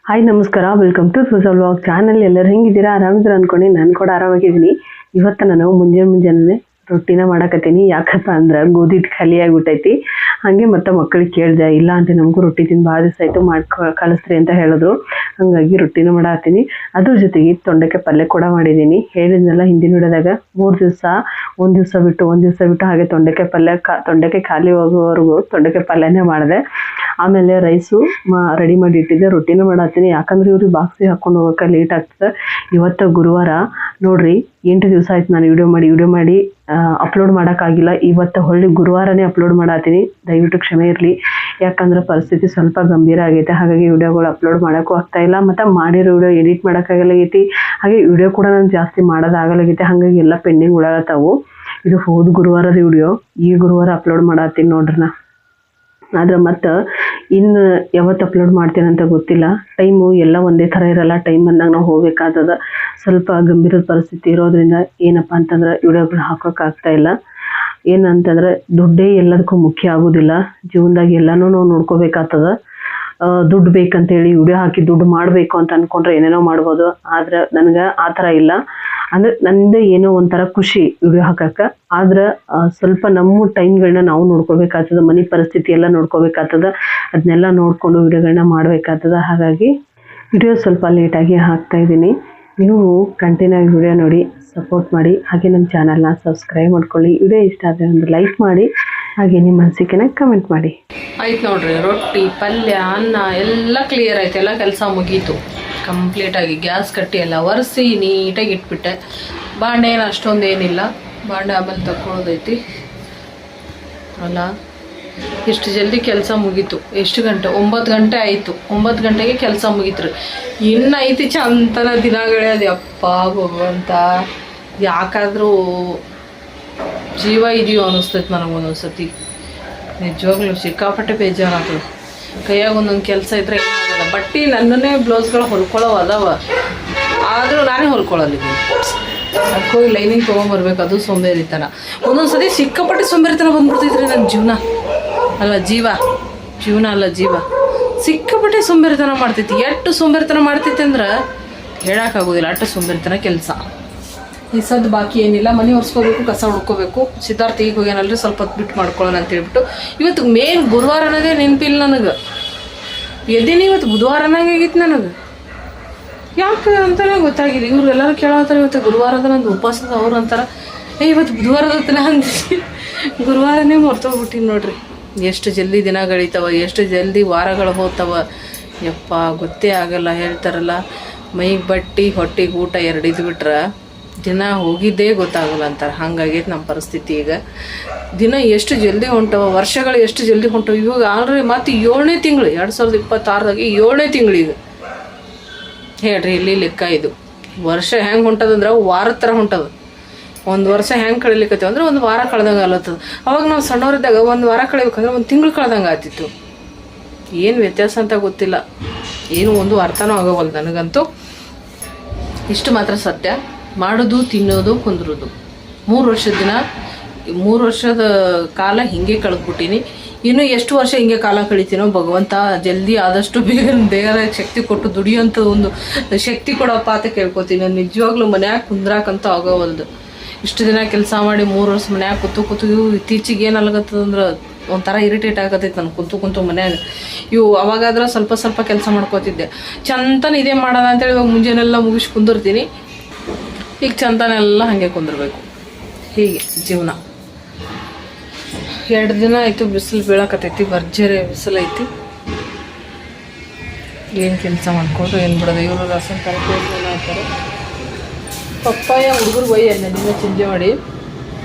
Hi ನಮಸ್ಕಾರ, welcome to ಸೋಸಲ್ vlog channel. ಎಲ್ಲರೂ ಹೆಂಗಿದ್ದೀರಾ? ಆರಾಮಿದ್ದೀರಾ ಅನ್ಕೊಂಡು ನಾನು ಕೂಡ ಆರಾಮಾಗಿದ್ದೀನಿ. ಇವತ್ತು ನಾನು ಮುಂಜಾನೆ ರೊಟ್ಟಿನ ಮಾಡಕತ್ತೀನಿ. ಯಾಕಪ್ಪ ಅಂದ್ರೆ ಗೋಧಿ ಹಿಟ್ಟು ಖಾಲಿ ಆಗಿಬಿಟ್ಟೈತಿ. ಹಾಗೆ ಮತ್ತೆ ಮಕ್ಕಳಿಗೆ ಕೇಳಿದೆ, ಇಲ್ಲ ಅಂತ ನಮಗೂ ರೊಟ್ಟಿ ತಿಂದು ಭಾಳ ದಿವಸ ಆಯಿತು, ಮಾಡಿ ಕಳಿಸ್ರಿ ಅಂತ ಹೇಳಿದ್ರು. ಹಾಗಾಗಿ ರೊಟ್ಟಿನ ಮಾಡತ್ತೀನಿ. ಅದ್ರ ಜೊತೆಗೆ ತೊಂಡೆಕಾಯಿ ಪಲ್ಯ ಕೂಡ ಮಾಡಿದ್ದೀನಿ. ಹೇಳಿದ್ನೆಲ್ಲ ಹಿಂದಿನ ವಿಡಿಯೋದಾಗ 3 ದಿವಸ ಒಂದು ದಿವಸ ಬಿಟ್ಟು ಹಾಗೆ ತೊಂಡೆಕಾಯಿ ಖಾಲಿ ಹೋಗೋವರೆಗೂ ತೊಂಡೆಕಾಯಿ ಪಲ್ಯನೇ ಮಾಡಿದೆ. ಆಮೇಲೆ ರೈಸು ರೆಡಿ ಮಾಡಿ ಇಟ್ಟಿದ್ದೆ. ರೊಟ್ಟಿನೂ ಮಾಡತ್ತೀನಿ. ಯಾಕಂದ್ರೆ ಇವ್ರಿಗೆ ಬಾಕ್ಸಿಗೆ ಹಾಕೊಂಡು ಹೋಗೋಕೆ ಲೇಟ್ ಆಗ್ತದೆ. ಇವತ್ತು ಗುರುವಾರ ನೋಡ್ರಿ, 8 ದಿವಸ ಆಯ್ತು ನಾನು ವಿಡಿಯೋ ಮಾಡಿ ಅಪ್ಲೋಡ್ ಮಾಡೋಕ್ಕಾಗಿಲ್ಲ. ಇವತ್ತು ಹೊಳ್ಳಿ ಗುರುವಾರನೇ ಅಪ್ಲೋಡ್ ಮಾಡತ್ತೀನಿ. ದಯವಿಟ್ಟು ಕ್ಷಮೆ ಇರಲಿ. ಯಾಕಂದ್ರೆ ಪರಿಸ್ಥಿತಿ ಸ್ವಲ್ಪ ಗಂಭೀರ ಆಗೈತೆ. ಹಾಗಾಗಿ ವಿಡಿಯೋಗಳು ಅಪ್ಲೋಡ್ ಮಾಡೋಕ್ಕೂ ಆಗ್ತಾಯಿಲ್ಲ. ಮತ್ತು ಮಾಡಿರೋ ವಿಡಿಯೋ ಎಡಿಟ್ ಮಾಡೋಕ್ಕಾಗಲಾಗೈತಿ. ಹಾಗೆ ವಿಡಿಯೋ ಕೂಡ ನಾನು ಜಾಸ್ತಿ ಮಾಡೋದಾಗಲಾಗೈತೆ. ಹಾಗಾಗಿ ಎಲ್ಲ ಪೆಂಡಿಂಗ್ ಉಳಾಗತ್ತಾವು. ಇದು ಹೋದ ಗುರುವಾರದ ವಿಡಿಯೋ, ಈ ಗುರುವಾರ ಅಪ್ಲೋಡ್ ಮಾಡತ್ತೀನಿ ನೋಡ್ರಿ. ಆದ್ರೆ ಮತ್ತು ಇನ್ನು ಯಾವತ್ತು ಅಪ್ಲೋಡ್ ಮಾಡ್ತೇನೆ ಅಂತ ಗೊತ್ತಿಲ್ಲ. ಟೈಮು ಎಲ್ಲ ಒಂದೇ ಥರ ಇರಲ್ಲ. ಟೈಮ್ ಬಂದಾಗ ನಾವು ಹೋಗ್ಬೇಕಾಗ್ತದೆ. ಸ್ವಲ್ಪ ಗಂಭೀರದ ಪರಿಸ್ಥಿತಿ ಇರೋದ್ರಿಂದ ಏನಪ್ಪ ಅಂತಂದ್ರೆ ವಿಡಿಯೋಗಳು ಹಾಕೋಕ್ಕಾಗ್ತಾಯಿಲ್ಲ. ಏನಂತಂದ್ರೆ ದುಡ್ಡೇ ಎಲ್ಲದಕ್ಕೂ ಮುಖ್ಯ ಆಗೋದಿಲ್ಲ. ಜೀವನದಾಗ ಎಲ್ಲನೂ ನಾವು ನೋಡ್ಕೋಬೇಕಾಗ್ತದೆ. ದುಡ್ಡು ಬೇಕಂತೇಳಿ ವಿಡಿಯೋ ಹಾಕಿ ದುಡ್ಡು ಮಾಡಬೇಕು ಅಂತ ಅಂದ್ಕೊಂಡ್ರೆ ಏನೇನೋ ಮಾಡ್ಬೋದು. ಆದರೆ ನನಗೆ ಆ ಥರ ಇಲ್ಲ. ಅಂದರೆ ನಂದು ಏನೋ ಒಂಥರ ಖುಷಿ ವಿಡಿಯೋ ಹಾಕಕ್ಕೆ. ಆದ್ರೆ ಸ್ವಲ್ಪ ನಮ್ಮ ಟೈಮ್ಗಳನ್ನ ನಾವು ನೋಡ್ಕೋಬೇಕಾಗ್ತದೆ. ಮನೆ ಪರಿಸ್ಥಿತಿ ಎಲ್ಲ ನೋಡ್ಕೋಬೇಕಾಗ್ತದೆ. ಅದನ್ನೆಲ್ಲ ನೋಡಿಕೊಂಡು ವಿಡಿಯೋಗಳನ್ನ ಮಾಡಬೇಕಾಗ್ತದೆ. ಹಾಗಾಗಿ ವಿಡಿಯೋ ಸ್ವಲ್ಪ ಲೇಟಾಗಿ ಹಾಕ್ತಾಯಿದ್ದೀನಿ. ನೀವು ಕಂಟಿನ್ಯೂ ಆಗಿ ವಿಡಿಯೋ ನೋಡಿ ಸಪೋರ್ಟ್ ಮಾಡಿ. ಹಾಗೆ ನಮ್ಮ ಚಾನಲ್ನ ಸಬ್ಸ್ಕ್ರೈಬ್ ಮಾಡ್ಕೊಳ್ಳಿ. ವಿಡಿಯೋ ಇಷ್ಟ ಆದರೆ ಒಂದು ಲೈಕ್ ಮಾಡಿ. ಹಾಗೆ ನಿಮ್ಮ ಅನಿಸಿಕೆನ ಕಮೆಂಟ್ ಮಾಡಿ. ಆಯ್ತು ನೋಡ್ರಿ, ರೊಟ್ಟಿ ಪಲ್ಯ ಅನ್ನ ಎಲ್ಲ ಕ್ಲಿಯರ್ ಆಯ್ತು. ಎಲ್ಲ ಕೆಲಸ ಮುಗೀತು ಕಂಪ್ಲೀಟಾಗಿ. ಗ್ಯಾಸ್ ಕಟ್ಟಿ ಎಲ್ಲ ಒರೆಸಿ ನೀಟಾಗಿ ಇಟ್ಬಿಟ್ಟೆ. ಬಾಂಡೆ ಏನು ಅಷ್ಟೊಂದು ಏನಿಲ್ಲ. ಬಾಂಡೆ ಆಮೇಲೆ ತಗೊಳ್ಳೋದೈತಿ ಅಲ್ಲ. ಇಷ್ಟು ಜಲ್ದಿ ಕೆಲಸ ಮುಗೀತು. ಎಷ್ಟು ಗಂಟೆ? 9 ಗಂಟೆ ಆಯಿತು. 9 ಗಂಟೆಗೆ ಕೆಲಸ ಮುಗೀತು ರೀ. ಇನ್ನು ಐತಿ ಚಂತನ ದಿನಗಳೇ. ಅದು ಯಪ್ಪ ಭಗವಂತ, ಯಾಕಾದರೂ ಜೀವ ಇದೆಯೋ ಅನ್ನಿಸ್ತೈತೆ ನನಗೆ ಒಂದೊಂದ್ಸತಿ. ನಿಜವಾಗ್ಲೂ ಸಿಕ್ಕಾಪಟ್ಟೆ ಬೇಜಾರಾಗ್ತದೆ. ಕೈಯಾಗ ಒಂದೊಂದು ಕೆಲಸ ಇದ್ರೆ ಏನಾಗಲ್ಲ. ಬಟ್ಟೆ ನನ್ನನ್ನೇ ಬ್ಲೌಸ್ಗಳು ಹೊಲ್ಕೊಳ್ಳೋ ಅದಾವ, ಆದರೂ ನಾನೇ ಹೊಲ್ಕೊಳ್ಳಲ್ಲಿದ್ದೀನಿ. ಅದಕ್ಕೆ ಹೋಗಿ ಲೈನಿಂಗ್ ತೊಗೊಂಬರ್ಬೇಕು. ಅದು ಸೋಂಬೇರಿತನ. ಒಂದೊಂದು ಸತಿ ಸಿಕ್ಕಾಪಟ್ಟೆ ಸೋಂಬೇರಿತನ ಬಂದ್ಬಿಡ್ತೈತ್ರಿ ನನ್ನ ಜೀವನ ಅಲ್ಲ ಜೀವ. ಸಿಕ್ಕಾಪಟ್ಟೆ ಸೋಂಬೇರಿತನ ಮಾಡ್ತೈತಿ. ಎಷ್ಟು ಸೋಂಬೇರಿತನ ಮಾಡ್ತೈತಿ ಅಂದ್ರೆ ಹೇಳೋಕ್ಕಾಗೋದಿಲ್ಲ. ಅಷ್ಟು ಸೋಂಬೇರಿತನ ಕೆಲಸ. ಈ ಸದ್ದು ಬಾಕಿ ಏನಿಲ್ಲ. ಮನೆ ಒರೆಸ್ಕೋಬೇಕು, ಕಸ ಹುಡ್ಕೋಬೇಕು. ಸಿದ್ಧಾರ್ಥ ಈಗ ಹೋಗ್ಯಾನಲ್ರಿ, ಸ್ವಲ್ಪ ಹೊತ್ತು ಬಿಟ್ಟು ಮಾಡ್ಕೊಳ್ಳೋಣ ಅಂತೇಳ್ಬಿಟ್ಟು. ಇವತ್ತು ಮೇನ್ ಗುರುವಾರ ಅನ್ನೋದೇ ನೆನಪಿಲ್ಲ ನನಗೆ. ಎದ್ದೀನಿ ಇವತ್ತು ಬುಧವಾರನಾಗೆ ಆಗಿತ್ತು ನನಗೆ. ಯಾಕೆ ಅಂತಲೇ ಗೊತ್ತಾಗಿಲ್ಲ. ಇವ್ರು ಎಲ್ಲರೂ ಕೇಳೋತಾರೆ ಇವತ್ತು ಗುರುವಾರದ ನಂದು ಉಪವಾಸದ. ಅವ್ರು ಅಂತಾರೆ ಇವತ್ತು ಬುಧವಾರದತ್ತನ ಅಂದಿಸಿ ಗುರುವಾರನೇ ಮರ್ತೋಗ್ಬಿಟ್ಟಿನಿ ನೋಡ್ರಿ. ಎಷ್ಟು ಜಲ್ದಿ ದಿನಗಳಿತಾವ, ಎಷ್ಟು ಜಲ್ದಿ ವಾರಗಳು ಹೋಗ್ತಾವ ಯಪ್ಪ ಗೊತ್ತೇ ಆಗಲ್ಲ. ಹೇಳ್ತಾರಲ್ಲ, ಮೈಗೆ ಬಟ್ಟೆ ಹೊಟ್ಟೆಗೆ ಊಟ 2 ಇದ್ಬಿಟ್ರೆ ದಿನ ಹೋಗಿದ್ದೇ ಗೊತ್ತಾಗಲ್ಲ ಅಂತಾರೆ. ಹಂಗಾಗೈತೆ ನಮ್ಮ ಪರಿಸ್ಥಿತಿ ಈಗ. ದಿನ ಎಷ್ಟು ಜಲ್ದಿ ಹೊಂಟವ, ವರ್ಷಗಳು ಎಷ್ಟು ಜಲ್ದಿ ಹೊಂಟವ. ಇವಾಗ ಆಲ್ರೆಡಿ ಮತ್ತೆ 7ನೇ ತಿಂಗಳು, 2026ದಾಗೆ 7ನೇ ತಿಂಗಳು ಈಗ. ಹೇಳ್ರಿ ಇಲ್ಲಿ ಲೆಕ್ಕ. ಇದು ವರ್ಷ ಹೆಂಗೆ ಹೊಂಟದಂದ್ರೆ ವಾರದ ಥರ ಹೊಂಟದ. ಒಂದು ವರ್ಷ ಹೆಂಗೆ ಕಳಿಲಿಕ್ಕತ್ತೀವಿ ಅಂದ್ರೆ ಒಂದು ವಾರ ಕಳೆದಂಗೆ ಅಲ್ಲತ್ತದ. ಅವಾಗ ನಾವು ಸಣ್ಣವರಿದ್ದಾಗ ಒಂದು ವಾರ ಕಳಿಬೇಕಂದ್ರೆ 1 ತಿಂಗಳು ಕಳೆದಂಗೆ ಆಗ್ತಿತ್ತು. ಏನು ವ್ಯತ್ಯಾಸ ಅಂತ ಗೊತ್ತಿಲ್ಲ. ಏನು ಒಂದು ಅರ್ಥನೂ ಆಗೋವಲ್ಲ ನನಗಂತೂ. ಇಷ್ಟು ಮಾತ್ರ ಸತ್ಯ. ಮಾಡೋದು, ತಿನ್ನೋದು, ಕುಂದ್ರೋದು. 3 ವರ್ಷದ ಕಾಲ ಹಿಂಗೆ ಕಳೆದ್ಬಿಟ್ಟಿನಿ. ಇನ್ನು ಎಷ್ಟು ವರ್ಷ ಹಿಂಗೆ ಕಾಲ ಕಳಿತೀನೋ ಭಗವಂತ ಜಲ್ದಿ ಆದಷ್ಟು ಬೇಗ ಶಕ್ತಿ ಕೊಟ್ಟು ದುಡಿಯೋಂಥ ಒಂದು ಶಕ್ತಿ ಕೊಡಪ್ಪ ಅಂತ ಕೇಳ್ಕೊತೀನಿ. ನಿಜವಾಗ್ಲೂ ಮನ್ಯಾಗ ಕುಂದ್ರಾಕಂತೂ ಆಗೋವಲ್ದು. ಇಷ್ಟು ದಿನ ಕೆಲಸ ಮಾಡಿ 3 ವರ್ಷ ಮನ್ಯಾಗ ಕೂತು ಇತ್ತೀಚೆಗೆ ಏನು ಅಲ್ಗತ್ತದಂದ್ರೆ ಒಂಥರ ಇರಿಟೇಟ್ ಆಗತ್ತೈತೆ ನಾನು ಕುಂತು ಮನ್ಯಾಗ. ಅವಾಗಾದ್ರೆ ಸ್ವಲ್ಪ ಕೆಲಸ ಮಾಡ್ಕೋತಿದ್ದೆ. ಚಂತನ ಇದೇ ಮಾಡೋಣ ಅಂತೇಳಿ ಇವಾಗ ಮುಂಜಾನೆಲ್ಲ ಮುಗಿಸಿ ಕುಂದಿರ್ತೀನಿ. ಈಗ ಚಂದನೆಲ್ಲ ಹಾಗೆ ಕುಂದಿರ್ಬೇಕು. ಹೀಗೆ ಜೀವನ. 2 ದಿನ ಆಯಿತು ಬಿಸಿಲು ಬೀಳಕತ್ತೈತಿ. ಭರ್ಜರಿ ಬಿಸಿಲು ಐತಿ. ಏನು ಕೆಲಸ ಮಾಡ್ಕೊಂಡು ಏನು ಬಿಡೋದು. ಇವರು ರಸಂ ತರಕಾರಿ ಹಾಕ್ತಾರೆ. ಪಪ್ಪಾಯ ಹುಡುಗರು ಒಯ್ಯಲ್ಲ. ದಿನ ಚಿಂಜೆ ಮಾಡಿ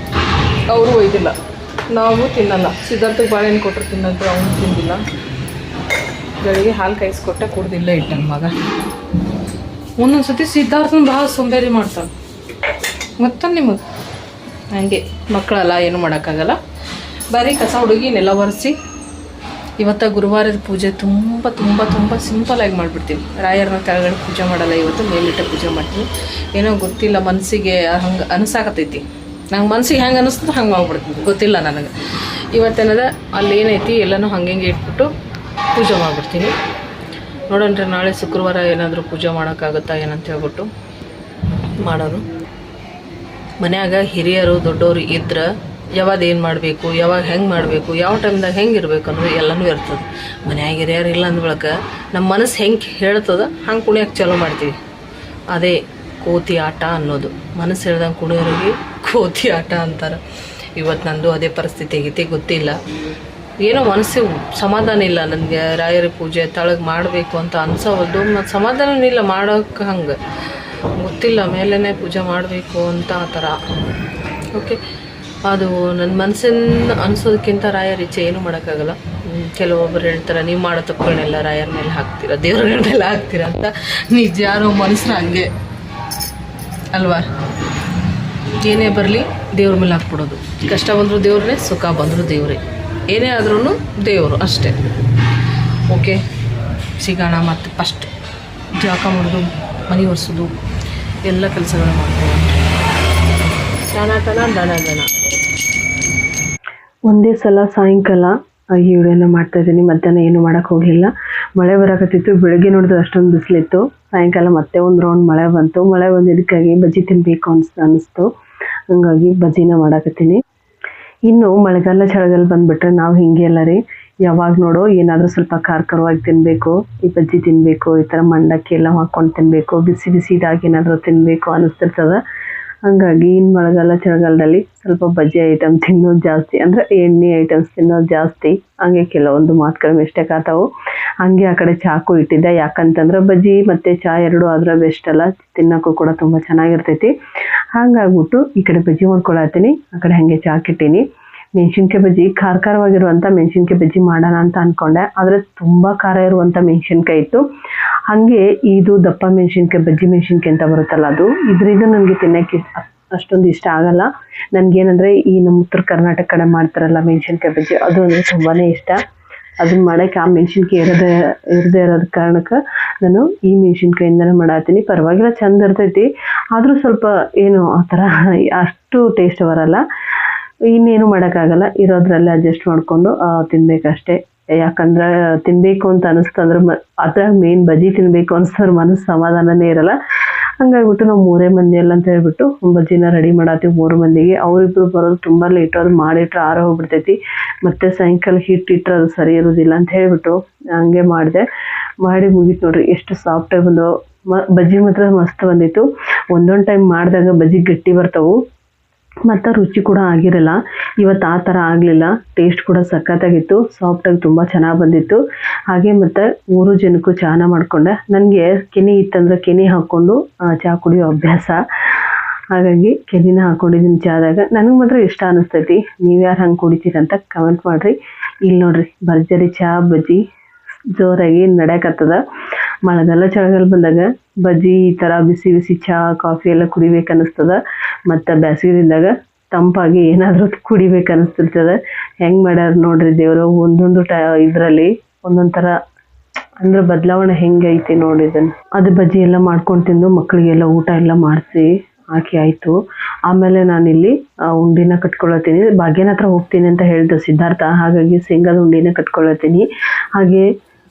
ಅವರು ಒಯ್ದಿಲ್ಲ, ನಾವು ತಿನ್ನಲ್ಲ. ಸಿದ್ಧಾರ್ಥಕ್ಕೆ ಬಾಳೆಹಣ್ಣು ಕೊಟ್ಟರು ತಿನ್ನೋದು, ಅವನು ತಿಂದಿಲ್ಲ. ಬೆಳಿಗ್ಗೆ ಹಾಲು ಕಾಯಿಸ್ಕೊಟ್ಟೆ ಕುಡ್ದಿಲ್ಲ ಇಟ್ಟ ನನ್ನ ಮಗ. ಒಂದೊಂದು ಸತಿ ಸಿದ್ಧಾರ್ಥನ ಭಾಳ ಸೋಂಬೇರಿ ಮಾಡ್ತಾನೆ ಗೊತ್ತ ನಿಮಗೆ. ಹಾಗೆ ಮಕ್ಕಳಲ್ಲ, ಏನು ಮಾಡೋಕ್ಕಾಗಲ್ಲ. ಬರೀ ಕಸ ಹುಡುಗಿ ನೆಲ ಒರೆಸಿ. ಇವತ್ತು ಗುರುವಾರದ ಪೂಜೆ ತುಂಬ ಸಿಂಪಲಾಗಿ ಮಾಡಿಬಿಡ್ತೀನಿ. ರಾಯರನ್ನ ಕೆಳಗಡೆ ಪೂಜೆ ಮಾಡಲ್ಲ. ಇವತ್ತು ಮೇಲಿಟ್ಟ ಪೂಜೆ ಮಾಡ್ತೀನಿ. ಏನೋ ಗೊತ್ತಿಲ್ಲ, ಮನಸ್ಸಿಗೆ ಹಂಗೆ ಅನಿಸಾಕತ್ತೈತಿ. ನಂಗೆ ಮನಸ್ಸಿಗೆ ಹೆಂಗೆ ಅನ್ನಿಸ್ತದೆ ಹಂಗೆ ಮಾಡ್ಬಿಡ್ತೀನಿ. ಗೊತ್ತಿಲ್ಲ ನನಗೆ. ಇವತ್ತೇನದ ಅಲ್ಲಿ ಏನೈತಿ ಎಲ್ಲನೂ ಹಂಗೆ ಇಟ್ಬಿಟ್ಟು ಪೂಜೆ ಮಾಡಿಬಿಡ್ತೀನಿ. ನೋಡೋಣ್ರಿ ನಾಳೆ ಶುಕ್ರವಾರ ಏನಾದರೂ ಪೂಜೆ ಮಾಡೋಕ್ಕಾಗುತ್ತಾ ಏನಂತ ಹೇಳ್ಬಿಟ್ಟು ಮಾಡೋದು. ಮನ್ಯಾಗ ಹಿರಿಯರು ದೊಡ್ಡವರು ಇದ್ರೆ ಯಾವಾಗ ಏನು ಮಾಡಬೇಕು, ಯಾವಾಗ ಹೆಂಗೆ ಮಾಡಬೇಕು, ಯಾವ ಟೈಮ್ದಾಗ ಹೆಂಗೆ ಇರಬೇಕು ಅನ್ನೋದು ಎಲ್ಲನೂ ಇರ್ತದೆ. ಮನ್ಯಾಗ ಹಿರಿಯರು ಇಲ್ಲ ಅಂದ ಬಳಿಕ ನಮ್ಮ ಮನಸ್ಸು ಹೆಂಗೆ ಹೇಳ್ತದೆ ಹಂಗೆ ಕುಣಿಯೋಕೆ ಚಾಲೂ ಮಾಡ್ತೀವಿ. ಅದೇ ಕೋತಿ ಆಟ ಅನ್ನೋದು. ಮನಸ್ಸು ಹೇಳ್ದಂಗೆ ಕುಣಿಯೋರಿಗೆ ಕೋತಿ ಆಟ ಅಂತಾರೆ. ಇವತ್ತು ನಂದು ಅದೇ ಪರಿಸ್ಥಿತಿ ಆಗೈತಿ. ಗೊತ್ತಿಲ್ಲ, ಏನೋ ಮನಸ್ಸಿಗೆ ಸಮಾಧಾನ ಇಲ್ಲ ನನಗೆ. ರಾಯರ ಪೂಜೆ ತಳಗೆ ಮಾಡಬೇಕು ಅಂತ ಅನ್ಸೋವಲ್ದು, ಮತ್ತು ಸಮಾಧಾನ ಇಲ್ಲ ಮಾಡೋಕ್ಕೆ. ಹಂಗೆ ಗೊತ್ತಿಲ್ಲ, ಮೇಲೇ ಪೂಜೆ ಮಾಡಬೇಕು ಅಂತ ಆ ಥರ. ಓಕೆ, ಅದು ನನ್ನ ಮನಸ್ಸಿನ ಅನಿಸೋದಕ್ಕಿಂತ ರಾಯರ ಇಚ್ಛೆ ಏನೂ ಮಾಡೋಕ್ಕಾಗಲ್ಲ. ಕೆಲವೊಬ್ಬರು ಹೇಳ್ತಾರೆ ನೀವು ಮಾಡೋ ತಪ್ಪುಗಳನ್ನೆಲ್ಲ ರಾಯರ ಮೇಲೆ ಹಾಕ್ತೀರ, ದೇವ್ರಗಳ ಮೇಲೆ ಹಾಕ್ತೀರ ಅಂತ. ನಿಜ ಯಾರೋ ಮನಸ್ಸು ಹಂಗೆ ಅಲ್ವಾ? ಏನೇ ಬರಲಿ ದೇವ್ರ ಮೇಲೆ ಹಾಕ್ಬಿಡೋದು. ಕಷ್ಟ ಬಂದರೂ ದೇವ್ರೇ, ಸುಖ ಬಂದರೂ ದೇವರೇ, ಏನೇ ಆದ್ರೂ ದೇವರು ಅಷ್ಟೇ. ಓಕೆ, ಸಿಗೋಣ. ಮತ್ತು ಫಸ್ಟ್ ಜಳಕ ಮಾಡೋದು, ಮನೆ ಒರೆಸೋದು, ಎಲ್ಲ ಕೆಲಸಗಳು ಮಾಡ್ತೀವಿ. ದನ ಒಂದೇ ಸಲ ಸಾಯಂಕಾಲ ಈ ವಿಡಿಯೋನ ಮಾಡ್ತಾ ಇದ್ದೀನಿ. ಮಧ್ಯಾಹ್ನ ಏನು ಮಾಡೋಕ್ಕೆ ಹೋಗಲಿಲ್ಲ, ಮಳೆ ಬರೋಕತ್ತಿತ್ತು. ಬೆಳಗ್ಗೆ ನೋಡಿದ್ರೆ ಅಷ್ಟೊಂದು ಬಿಸಿಲಿತ್ತು. ಸಾಯಂಕಾಲ ಮತ್ತೆ ಒಂದು ರೌಂಡ್ ಮಳೆ ಬಂತು. ಮಳೆ ಬಂದಿದ್ದಕ್ಕಾಗಿ ಬಜ್ಜಿ ತಿನ್ನಬೇಕು ಅನ್ನಿಸ್ತು. ಹಂಗಾಗಿ ಬಜ್ಜಿನ ಮಾಡಾಕತ್ತೀನಿ. ಇನ್ನು ಮಳೆಗಾಲ ಚಳಿಗಾಲ ಬಂದುಬಿಟ್ರೆ ನಾವು ಹಿಂಗೆ ಎಲ್ಲ ರೀ, ಯಾವಾಗ ನೋಡೋ ಏನಾದರೂ ಸ್ವಲ್ಪ ಖಾರವಾಗಿ ತಿನ್ನಬೇಕು, ಈ ಬಜ್ಜಿ ತಿನ್ನಬೇಕು, ಈ ಥರ ಮಂಡಕ್ಕಿ ಎಲ್ಲ ಹಾಕ್ಕೊಂಡು ತಿನ್ನಬೇಕು, ಬಿಸಿ ಬಿಸಿದಾಗಿ ಏನಾದರೂ ತಿನ್ನಬೇಕು ಅನ್ನಿಸ್ತಿರ್ತದೆ. ಹಂಗಾಗಿ ಇನ್ನು ಮಳೆಗಾಲ ಚಳಿಗಾಲದಲ್ಲಿ ಸ್ವಲ್ಪ ಬಜ್ಜಿ ಐಟಮ್ ತಿನ್ನೋದು ಜಾಸ್ತಿ, ಅಂದರೆ ಎಣ್ಣೆ ಐಟಮ್ಸ್ ತಿನ್ನೋದು ಜಾಸ್ತಿ. ಹಂಗೆ ಕೆಲವೊಂದು ಮಾತುಗಳು ಮಿಸ್ಟೇಕ್ ಆಗ್ತಾವೆ. ಹಂಗೆ ಆ ಕಡೆ ಚಾಕು ಇಟ್ಟಿದ್ದೆ, ಯಾಕಂತಂದ್ರೆ ಬಜ್ಜಿ ಮತ್ತು ಚಾ ಎರಡೂ ಆದರೆ ಬೆಸ್ಟ್ ಅಲ್ಲ, ತಿನ್ನೋಕ್ಕೂ ಕೂಡ ತುಂಬ ಚೆನ್ನಾಗಿರ್ತೈತಿ. ಹಾಗಾಗ್ಬಿಟ್ಟು ಈ ಕಡೆ ಬಜ್ಜಿ ಮಾಡ್ಕೊಳತ್ತೀನಿ, ಆ ಕಡೆ ಹಾಗೆ ಚಾಕಿಟ್ಟೀನಿ. ಮೆಣಸಿನ್ಕಾಯಿ ಬಜ್ಜಿ ಖಾರವಾಗಿರುವಂಥ ಮೆಣಸಿನ್ಕಾಯಿ ಬಜ್ಜಿ ಮಾಡೋಣ ಅಂತ ಅಂದ್ಕೊಂಡೆ, ಆದರೆ ತುಂಬ ಖಾರ ಇರುವಂಥ ಮೆಣಸಿನ್ಕಾಯಿ ಇತ್ತು. ಹಾಗೆ ಇದು ದಪ್ಪ ಮೆಣಸಿನ್ಕಾಯಿ, ಬಜ್ಜಿ ಮೆಣಸಿನ್ಕಾಯಿ ಅಂತ ಬರುತ್ತಲ್ಲ, ಅದು ಇದರಿಂದ ನನಗೆ ತಿನ್ನೋಕ್ಕೆ ಅಷ್ಟೊಂದು ಇಷ್ಟ ಆಗಲ್ಲ. ನನಗೇನಂದರೆ ಈ ನಮ್ಮ ಉತ್ತರ ಕರ್ನಾಟಕ ಕಡೆ ಮಾಡ್ತಾರಲ್ಲ ಮೆಣಸಿನ್ಕಾಯಿ ಬಜ್ಜಿ, ಅದು ಅಂದರೆ ತುಂಬಾ ಇಷ್ಟ. ಅದನ್ನ ಮಾಡೋಕ್ಕೆ ಆ ಮೆಣಸಿನ್ಕಾಯಿ ಇರದೇ ಇರೋದ ಕಾರಣಕ್ಕೆ ನಾನು ಈ ಮೆಣಸಿನ್ಕಾಯಿಂದನೇ ಮಾಡತ್ತೀನಿ. ಪರವಾಗಿಲ್ಲ, ಚಂದ ಇರ್ತೈತಿ. ಆದರೂ ಸ್ವಲ್ಪ ಏನು ಆ ಥರ ಅಷ್ಟು ಟೇಸ್ಟ್ ಬರಲ್ಲ. ಇನ್ನೇನು ಮಾಡೋಕ್ಕಾಗಲ್ಲ, ಇರೋದ್ರಲ್ಲೇ ಅಡ್ಜಸ್ಟ್ ಮಾಡಿಕೊಂಡು ತಿನ್ನಬೇಕಷ್ಟೇ. ಯಾಕಂದ್ರೆ ತಿನ್ನಬೇಕು ಅಂತ ಅನಿಸ್ತಂದ್ರೆ ಅದ್ರಾಗ ಮೇನ್ ಬಜ್ಜಿ ತಿನ್ನಬೇಕು ಅನ್ಸೋದ್ರ ಮನಸ್ಸು ಸಮಾಧಾನನೇ ಇರಲ್ಲ. ಹಂಗಾಗ್ಬಿಟ್ಟು ನಾವು 3 ಮಂದಿ ಎಲ್ಲ ಅಂತ ಹೇಳ್ಬಿಟ್ಟು ಬಜ್ಜಿನ ರೆಡಿ ಮಾಡತ್ತೀವಿ 3 ಮಂದಿಗೆ. ಅವರಿಬ್ಬರು ಬರೋದು ತುಂಬ ಲೇಟು, ಅದು ಮಾಡಿಟ್ರೆ ಆರ ಹೋಗ್ಬಿಡ್ತೈತಿ. ಮತ್ತು ಸಾಯಂಕಾಲ ಹಿಟ್ಟಿಟ್ರೆ ಅದು ಸರಿ ಇರೋದಿಲ್ಲ ಅಂತ ಹೇಳ್ಬಿಟ್ಟು ಹಂಗೆ ಮಾಡಿ ಮುಗೀತು ನೋಡ್ರಿ. ಎಷ್ಟು ಸಾಫ್ಟಾಗಿ ಬಂದವು ಬಜ್ಜಿ, ಮಾತ್ರ ಮಸ್ತ್ ಬಂದಿತ್ತು. ಒಂದೊಂದು ಟೈಮ್ ಮಾಡಿದಾಗ ಬಜ್ಜಿ ಗಟ್ಟಿ ಬರ್ತಾವೆ ಮತ್ತು ರುಚಿ ಕೂಡ ಆಗಿರಲ್ಲ. ಇವತ್ತು ಆ ಥರ ಆಗಲಿಲ್ಲ. ಟೇಸ್ಟ್ ಕೂಡ ಸಖತ್ತಾಗಿತ್ತು, ಸಾಫ್ಟಾಗಿ ತುಂಬ ಚೆನ್ನಾಗಿ ಬಂದಿತ್ತು. ಹಾಗೆ ಮತ್ತು 3 ಜನಕ್ಕೂ ಚಾನ ಮಾಡಿಕೊಂಡೆ. ನನಗೆ ಕೆನೆ ಇತ್ತಂದ್ರೆ ಕೆನೆ ಹಾಕ್ಕೊಂಡು ಚಹಾ ಕುಡಿಯೋ ಅಭ್ಯಾಸ. ಹಾಗಾಗಿ ಕೆನೆನ ಹಾಕ್ಕೊಂಡಿದ್ದೀನಿ ಚಾದಾಗ. ನನಗೆ ಮಾತ್ರ ಇಷ್ಟ ಅನ್ನಿಸ್ತೈತಿ. ನೀವು ಯಾರು ಹಂಗೆ ಕುಡಿತೀರಂತ ಕಮೆಂಟ್ ಮಾಡಿರಿ. ಇಲ್ಲಿ ನೋಡಿರಿ, ಭರ್ಜರಿ ಚಹಾ ಬಜ್ಜಿ ಜೋರಾಗಿ ನಡೆಯಕತ್ತದ. ಮಳೆಗಾಲ ಚಳಿಗಾಲ ಬಂದಾಗ ಬಜ್ಜಿ ಈ ಥರ ಬಿಸಿ ಬಿಸಿ ಚಹಾ ಕಾಫಿ ಎಲ್ಲ ಕುಡಿಬೇಕು ಅನ್ನಿಸ್ತದ. ಮತ್ತು ಬೇಸಿಗೆದಿಂದಾಗ ತಂಪಾಗಿ ಏನಾದರೂ ಕುಡಿಬೇಕು ಅನ್ನಿಸ್ತಿರ್ತದೆ. ಹೆಂಗೆ ಮಾಡ್ಯಾರ ನೋಡ್ರಿ ದೇವರು. ಒಂದೊಂದು ಇದರಲ್ಲಿ ಒಂದೊಂದು ಥರ ಅಂದರೆ ಬದಲಾವಣೆ ಹೆಂಗೆ ಐತಿ ನೋಡಿ ಇದನ್ನು. ಅದು ಬಜ್ಜಿ ಎಲ್ಲ ಮಾಡ್ಕೊಂಡು ತಿಂದು ಮಕ್ಕಳಿಗೆಲ್ಲ ಊಟ ಎಲ್ಲ ಮಾಡಿಸಿ ಹಾಕಿ ಆಯಿತು. ಆಮೇಲೆ ನಾನಿಲ್ಲಿ ಉಂಡಿನ ಕಟ್ಕೊಳತ್ತೀನಿ. ಭಾಗ್ಯನ ಹತ್ರ ಹೋಗ್ತೀನಿ ಅಂತ ಹೇಳಿದ್ದು ಸಿದ್ಧಾರ್ಥ. ಹಾಗಾಗಿ ಶೇಂಗಾದ ಉಂಡಿನ ಕಟ್ಕೊಳತ್ತೀನಿ. ಹಾಗೆ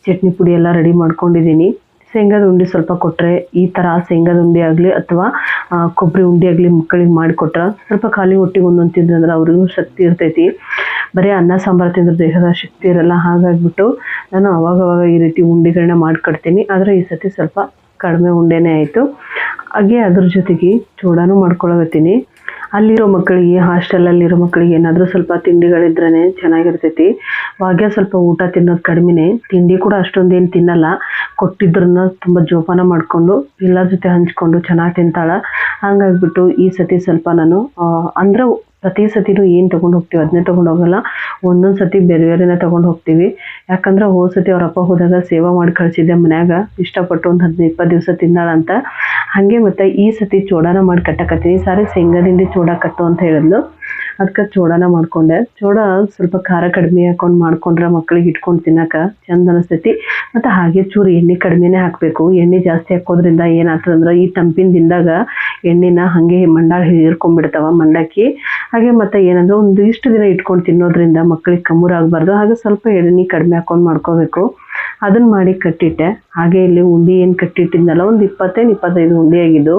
ಚಟ್ನಿ ಪುಡಿ ಎಲ್ಲ ರೆಡಿ ಮಾಡ್ಕೊಂಡಿದ್ದೀನಿ. ಶೇಂಗಾದ ಉಂಡೆ ಸ್ವಲ್ಪ ಕೊಟ್ಟರೆ, ಈ ಥರ ಶೇಂಗಾದ ಉಂಡೆ ಆಗಲಿ ಅಥವಾ ಕೊಬ್ಬರಿ ಉಂಡೆ ಆಗಲಿ ಮಕ್ಕಳಿಗೆ ಮಾಡಿಕೊಟ್ರೆ ಸ್ವಲ್ಪ ಖಾಲಿ ಹೊಟ್ಟಿಗೆ ಒಂದೊಂದು ತಿಂದ್ರೆ ಅವ್ರಿಗೂ ಶಕ್ತಿ ಇರ್ತೈತಿ. ಬರೀ ಅನ್ನ ಸಾಂಬಾರು ತಿಂದ್ರೆ ದೇಹದ ಶಕ್ತಿ ಇರಲ್ಲ. ಹಾಗಾಗಿಬಿಟ್ಟು ನಾನು ಅವಾಗವಾಗ ಈ ರೀತಿ ಉಂಡೆಗಳನ್ನ ಮಾಡಿಕೊಡ್ತೀನಿ. ಆದರೆ ಈ ಸತಿ ಸ್ವಲ್ಪ ಕಡಿಮೆ ಉಂಡೆನೇ ಆಯಿತು. ಹಾಗೆ ಅದ್ರ ಜೊತೆಗೆ ಚೂಡಾನು ಮಾಡ್ಕೊಳಗತ್ತೀನಿ. ಅಲ್ಲಿರೋ ಮಕ್ಕಳಿಗೆ, ಹಾಸ್ಟೆಲಲ್ಲಿರೋ ಮಕ್ಕಳಿಗೆ ಏನಾದರೂ ಸ್ವಲ್ಪ ತಿಂಡಿಗಳಿದ್ರೇ ಚೆನ್ನಾಗಿರ್ತೈತಿ. ಭಾಗ್ಯ ಸ್ವಲ್ಪ ಊಟ ತಿನ್ನೋದು ಕಡಿಮೆನೇ, ತಿಂಡಿ ಕೂಡ ಅಷ್ಟೊಂದೇನು ತಿನ್ನಲ್ಲ. ಕೊಟ್ಟಿದ್ರನ್ನ ತುಂಬ ಜೋಪಾನ ಮಾಡಿಕೊಂಡು ಎಲ್ಲರ ಜೊತೆ ಹಂಚ್ಕೊಂಡು ಚೆನ್ನಾಗಿ ತಿಂತಾಳೆ. ಹಂಗಾಗಿಬಿಟ್ಟು ಈ ಸತಿ ಸ್ವಲ್ಪ ನಾನು ಅಂದರೆ ಪ್ರತಿ ಸತಿನೂ ಏನು ತೊಗೊಂಡು ಹೋಗ್ತೀವಿ ಅದನ್ನೇ ತೊಗೊಂಡು ಹೋಗಲ್ಲ. ಒಂದೊಂದು ಸತಿ ಬೇರೆ ಬೇರೆನೇ ತೊಗೊಂಡು ಹೋಗ್ತೀವಿ. ಯಾಕಂದ್ರೆ ಹೋದ ಸತಿ ಅವ್ರ ಅಪ್ಪ ಹೋದಾಗ ಸೇವಾ ಮಾಡಿ ಕಳಿಸಿದ್ದೆ ಮನ್ಯಾಗ, ಇಷ್ಟಪಟ್ಟು ಒಂದು 15-20 ದಿವಸ ತಿಂದಾಳಂತ. ಹಾಗೆ ಮತ್ತು ಈ ಸತಿ ಚೂಡಾನ ಮಾಡಿ ಕಟ್ಟಕತ್ತೀನಿ. ಸಾರಿ ಶೇಂಗಾದಿಂದ ಚೂಡ ಕಟ್ಟು ಅಂತ ಹೇಳಿದ್ಲು, ಅದಕ್ಕೆ ಚೂಡಾನ ಮಾಡಿಕೊಂಡೆ. ಚೂಡ ಸ್ವಲ್ಪ ಖಾರ ಕಡಿಮೆ ಹಾಕೊಂಡು ಮಾಡ್ಕೊಂಡ್ರೆ ಮಕ್ಕಳಿಗೆ ಇಟ್ಕೊಂಡು ತಿನ್ನೋಕೆ ಚಂದ ಅನಿಸ್ತೈತಿ. ಮತ್ತು ಹಾಗೆ ಚೂರು ಎಣ್ಣೆ ಕಡಿಮೆನೇ ಹಾಕಬೇಕು. ಎಣ್ಣೆ ಜಾಸ್ತಿ ಹಾಕೋದ್ರಿಂದ ಏನಾಗ್ತದಂದ್ರೆ ಈ ತಂಪಿನ ದಿನದಾಗ ಎಣ್ಣೆನ ಹಾಗೆ ಮಂಡಾಳ ಹೀರ್ಕೊಂಡ್ಬಿಡ್ತಾವ ಮಂಡಕ್ಕಿ. ಹಾಗೆ ಮತ್ತು ಏನಂದ್ರೆ ಇಷ್ಟು ದಿನ ಇಟ್ಕೊಂಡು ತಿನ್ನೋದ್ರಿಂದ ಮಕ್ಕಳಿಗೆ ಕಮ್ಮೂರಾಗಬಾರ್ದು. ಹಾಗೆ ಸ್ವಲ್ಪ ಎಣ್ಣೆ ಕಡಿಮೆ ಹಾಕೊಂಡು ಮಾಡ್ಕೋಬೇಕು. ಅದನ್ನು ಮಾಡಿ ಕಟ್ಟಿಟ್ಟೆ. ಹಾಗೆ ಇಲ್ಲಿ ಉಂಡೆ ಏನು ಕಟ್ಟಿಟ್ಟಿದ್ನಲ್ಲ ಒಂದು 20-25 ಉಂಡೆ ಆಗಿದ್ದು.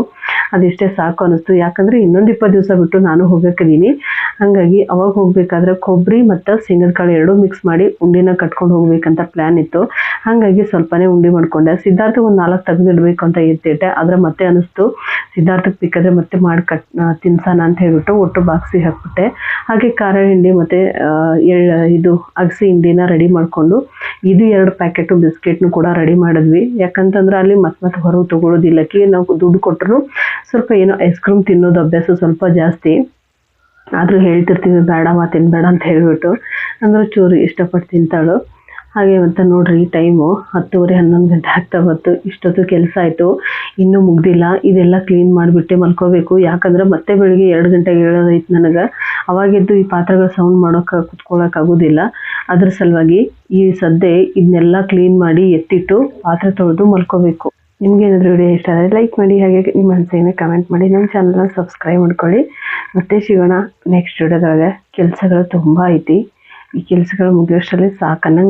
ಅದಿಷ್ಟೇ ಸಾಕು ಅನ್ನಿಸ್ತು, ಯಾಕಂದರೆ ಇನ್ನೊಂದು 20 ದಿವಸ ಬಿಟ್ಟು ನಾನು ಹೋಗಬೇಕಿದ್ದೀನಿ. ಹಾಗಾಗಿ ಅವಾಗ ಹೋಗಬೇಕಾದ್ರೆ ಕೊಬ್ಬರಿ ಮತ್ತು ಶೇಂಗದ ಕಾಳು ಎರಡೂ ಮಿಕ್ಸ್ ಮಾಡಿ ಉಂಡೆನ ಕಟ್ಕೊಂಡು ಹೋಗ್ಬೇಕಂತ ಪ್ಲ್ಯಾನ್ ಇತ್ತು. ಹಾಗಾಗಿ ಸ್ವಲ್ಪನೇ ಉಂಡೆ ಮಾಡ್ಕೊಂಡೆ. ಸಿದ್ಧಾರ್ಥಗೆ ಒಂದು 4 ತೆಗೆದಿಡಬೇಕು ಅಂತ ಎತ್ತಿಟ್ಟೆ. ಆದರೆ ಮತ್ತೆ ಅನ್ನಿಸ್ತು ಸಿದ್ಧಾರ್ಥಕ್ಕೆ ಬೇಕಾದ್ರೆ ಮತ್ತೆ ಮಾಡಿ ತಿನ್ಸೋಣ ಅಂತ ಹೇಳ್ಬಿಟ್ಟು ಒಟ್ಟು ಬಾಕ್ಸಿಗೆ ಹಾಕ್ಬಿಟ್ಟೆ. ಹಾಗೆ ಖಾರ ಹಿಂಡಿ ಮತ್ತು ಇದು ಅಗಸೆ ಹಿಂಡಿನ ರೆಡಿ ಮಾಡಿಕೊಂಡು ಇದು 2 ಪ್ಯಾಕೆಟು ಬಿಸ್ಕೆಟ್ನು ಕೂಡ ರೆಡಿ ಮಾಡಿದ್ವಿ. ಯಾಕಂತಂದ್ರೆ ಅಲ್ಲಿ ಮತ್ತೆ ಹೊರಗೆ ತೊಗೊಳೋದಿಲ್ಲಕ್ಕೆ ನಾವು ದುಡ್ಡು ಕೊಟ್ಟರು ಸ್ವಲ್ಪ ಏನೋ ಐಸ್ ಕ್ರೀಮ್ ತಿನ್ನೋದು ಅಭ್ಯಾಸ ಸ್ವಲ್ಪ ಜಾಸ್ತಿ. ಆದರೂ ಹೇಳ್ತಿರ್ತೀವಿ ಬೇಡಮ್ಮ ತಿನ್ನಬೇಡ ಅಂತ ಹೇಳ್ಬಿಟ್ಟು, ಅಂದ್ರೆ ಚೂರು ಇಷ್ಟಪಟ್ಟು ತಿಂತಾಳು. ಹಾಗೆ ಮತ್ತು ನೋಡ್ರಿ ಟೈಮು 10:30-11 ಗಂಟೆ ಆಗ್ತಾ ಬಂತು. ಇಷ್ಟೊತ್ತು ಕೆಲಸ ಆಯಿತು, ಇನ್ನೂ ಮುಗ್ದಿಲ್ಲ. ಇದೆಲ್ಲ ಕ್ಲೀನ್ ಮಾಡಿಬಿಟ್ಟೆ ಮಲ್ಕೋಬೇಕು. ಯಾಕಂದ್ರೆ ಮತ್ತೆ ಬೆಳಿಗ್ಗೆ 2 ಗಂಟೆಗೆ ಹೇಳೋದೈತೆ ನನಗೆ. ಅವಾಗಿದ್ದು ಈ ಪಾತ್ರೆಗಳು ಸೌಂಡ್ ಮಾಡೋಕೆ ಕುತ್ಕೊಳ್ಳೋಕ್ಕಾಗೋದಿಲ್ಲ. ಅದ್ರ ಸಲುವಾಗಿ ಈ ಸದ್ಯ ಇದನ್ನೆಲ್ಲ ಕ್ಲೀನ್ ಮಾಡಿ ಎತ್ತಿಟ್ಟು ಪಾತ್ರೆ ತೊಳೆದು ಮಲ್ಕೋಬೇಕು. ನಿಮಗೇನಾದರೂ ವಿಡಿಯೋ ಇಷ್ಟ ಆದರೆ ಲೈಕ್ ಮಾಡಿ, ಹಾಗೆ ನಿಮ್ಮ ಅನಿಸಿಕೆನ ಕಮೆಂಟ್ ಮಾಡಿ, ನಮ್ಮ ಚಾನಲ್ನ ಸಬ್ಸ್ಕ್ರೈಬ್ ಮಾಡ್ಕೊಳ್ಳಿ. ಮತ್ತೆ ಸಿಗೋಣ ನೆಕ್ಸ್ಟ್ ವಿಡಿಯೋದೊಳಗೆ. ಕೆಲಸಗಳು ತುಂಬ ಐತಿ. ಈ ಕೆಲಸಗಳು ಮುಗಿಯೋಷ್ಟರಲ್ಲಿ ಸಾಕನ್ನಂಗೆ